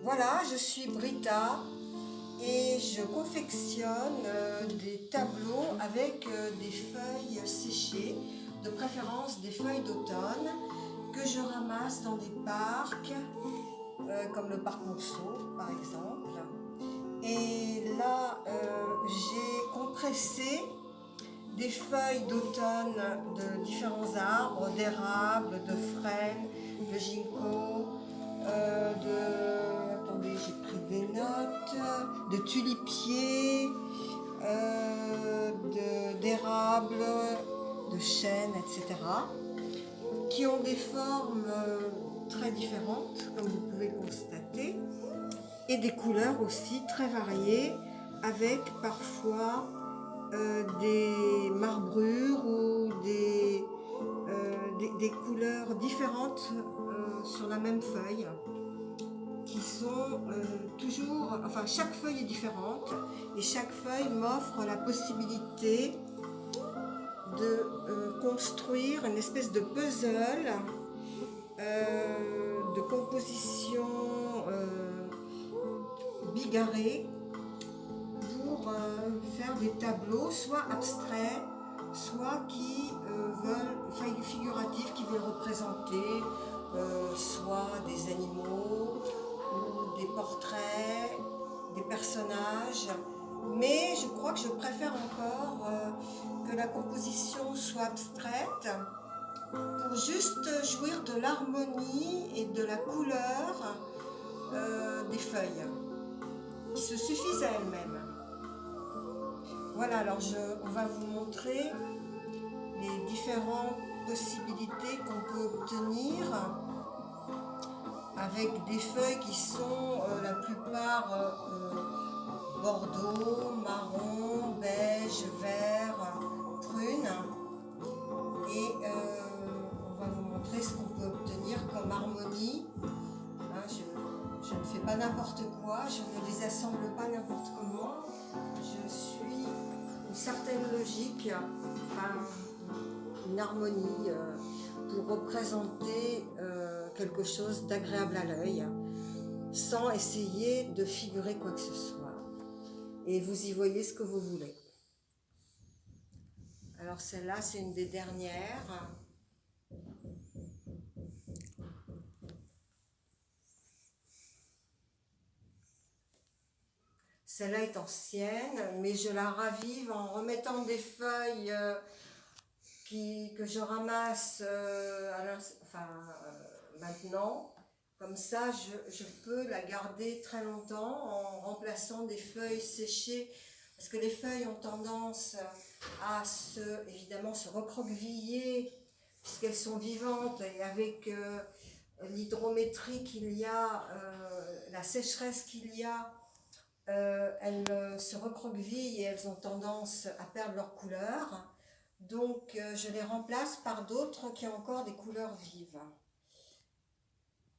Voilà, je suis Britta et je confectionne des tableaux avec des feuilles séchées, de préférence des feuilles d'automne que je ramasse dans des parcs, comme le parc Monceau par exemple. Et là, j'ai compressé des feuilles d'automne de différents arbres, d'érable, de frêne, de ginkgo, attendez, j'ai pris des notes, de tulipiers, d'érable, de chêne, etc., qui ont des formes très différentes, comme vous pouvez constater, et des couleurs aussi très variées, avec parfois des marbrures ou des couleurs différentes sur la même feuille, qui sont toujours, enfin chaque feuille est différente et chaque feuille m'offre la possibilité de construire une espèce de puzzle de composition bigarrée pour faire des tableaux soit abstraits, soit qui veulent, figuratifs, qui veulent représenter soit des animaux ou des portraits, des personnages. Mais je crois que je préfère encore que la composition soit abstraite pour juste jouir de l'harmonie et de la couleur des feuilles, qui se suffisent à elles-mêmes. Voilà, alors on va vous montrer les différentes possibilités qu'on peut obtenir avec des feuilles qui sont la plupart bordeaux, marron, beige, vert, prune. Et on va vous montrer ce qu'on peut obtenir comme harmonie. Hein, je ne fais pas n'importe quoi, je ne les assemble pas n'importe comment. Je suis une certaine logique, une harmonie pour représenter quelque chose d'agréable à l'œil, sans essayer de figurer quoi que ce soit. Et vous y voyez ce que vous voulez. Alors celle-là, c'est une des dernières. Celle-là est ancienne, mais je la ravive en remettant des feuilles que je ramasse maintenant. Comme ça, je peux la garder très longtemps en remplaçant des feuilles séchées, parce que les feuilles ont tendance à évidemment se recroqueviller, puisqu'elles sont vivantes, et avec l'hydrométrie qu'il y a, la sécheresse qu'il y a, elles se recroquevillent et elles ont tendance à perdre leur couleur. Donc je les remplace par d'autres qui ont encore des couleurs vives.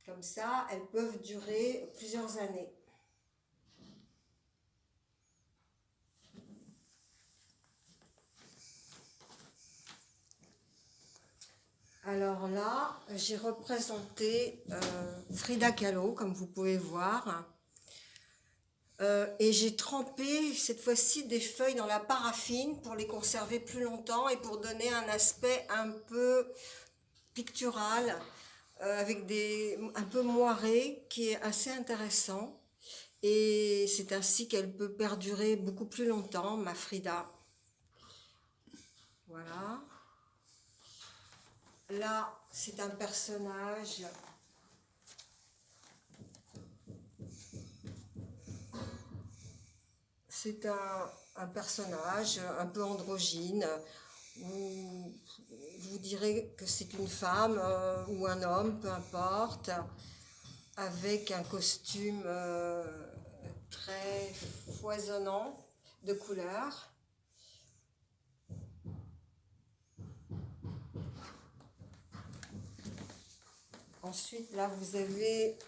Comme ça, elles peuvent durer plusieurs années. Alors là, j'ai représenté Frida Kahlo, comme vous pouvez voir. Et j'ai trempé cette fois-ci des feuilles dans la paraffine pour les conserver plus longtemps et pour donner un aspect un peu pictural, avec un peu moiré, qui est assez intéressant. Et c'est ainsi qu'elle peut perdurer beaucoup plus longtemps, ma Frida. Voilà. Là, c'est un personnage un peu androgyne, où vous direz que c'est une femme ou un homme, peu importe, avec un costume très foisonnant de couleurs. Ensuite, là, vous avez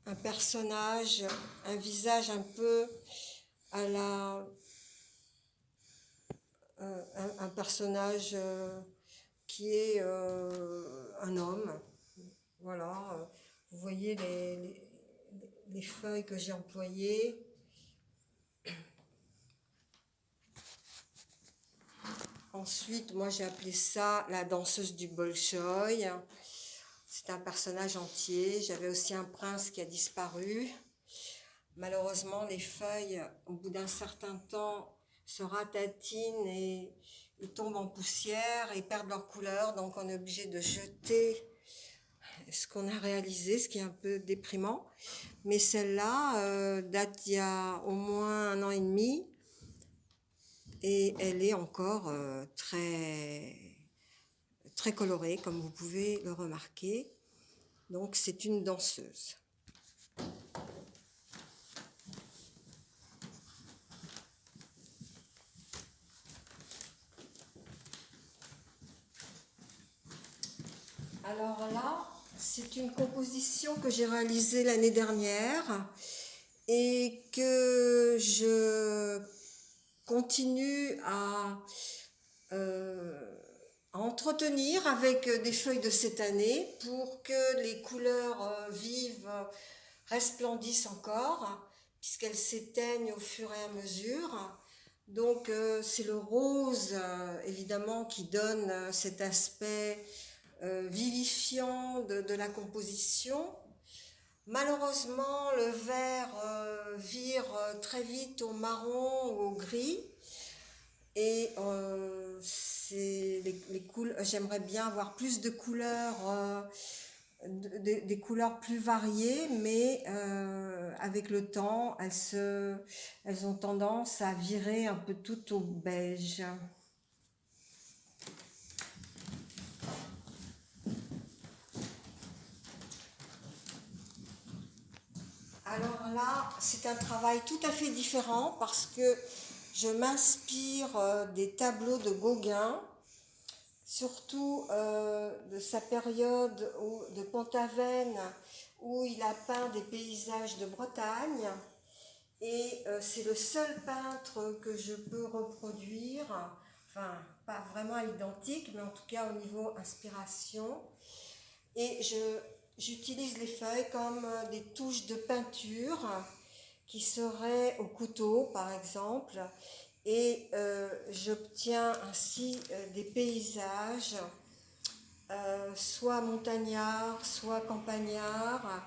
un personnage, un visage un peu à la... un personnage qui est un homme. Voilà, vous voyez les feuilles que j'ai employées. Ensuite, moi j'ai appelé ça la danseuse du Bolchoï. C'est un personnage entier. J'avais aussi un prince qui a disparu. Malheureusement, les feuilles, au bout d'un certain temps, se ratatinent et tombent en poussière et perdent leur couleur. Donc on est obligé de jeter ce qu'on a réalisé, ce qui est un peu déprimant. Mais celle-là date d'il y a au moins 1 an et demi. Et elle est encore très, très colorée, comme vous pouvez le remarquer. Donc c'est une danseuse. Alors là, c'est une composition que j'ai réalisée l'année dernière et que je continue à entretenir avec des feuilles de cette année pour que les couleurs vives resplendissent encore, puisqu'elles s'éteignent au fur et à mesure. Donc c'est le rose évidemment qui donne cet aspect vivifiant de la composition. Malheureusement, le vert vire très vite au marron ou au gris. Et j'aimerais bien avoir plus de couleurs, des couleurs plus variées, mais avec le temps, elles ont tendance à virer un peu toutes au beige. Alors là, c'est un travail tout à fait différent parce que je m'inspire des tableaux de Gauguin, surtout de sa période de Pont-Aven où il a peint des paysages de Bretagne. Et c'est le seul peintre que je peux reproduire, enfin pas vraiment à l'identique, mais en tout cas au niveau inspiration. Et j'utilise les feuilles comme des touches de peinture qui seraient au couteau par exemple. Et j'obtiens ainsi des paysages, soit montagnards, soit campagnards,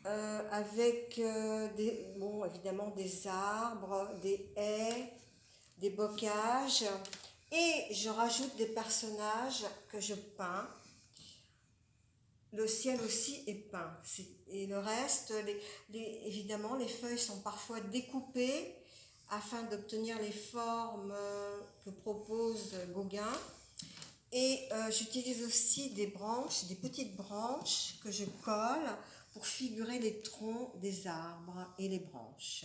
avec évidemment des arbres, des haies, des bocages. Et je rajoute des personnages que je peins. Le ciel aussi est peint. Et le reste, évidemment, les feuilles sont parfois découpées afin d'obtenir les formes que propose Gauguin. Et j'utilise aussi des branches, des petites branches que je colle pour figurer les troncs des arbres et les branches.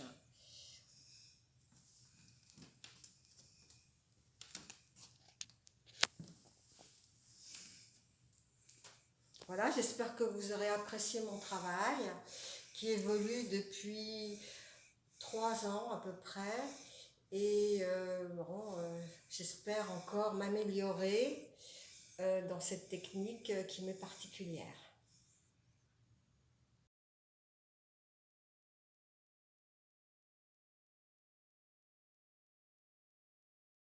Voilà, j'espère que vous aurez apprécié mon travail qui évolue depuis 3 ans à peu près. Et j'espère encore m'améliorer dans cette technique qui m'est particulière.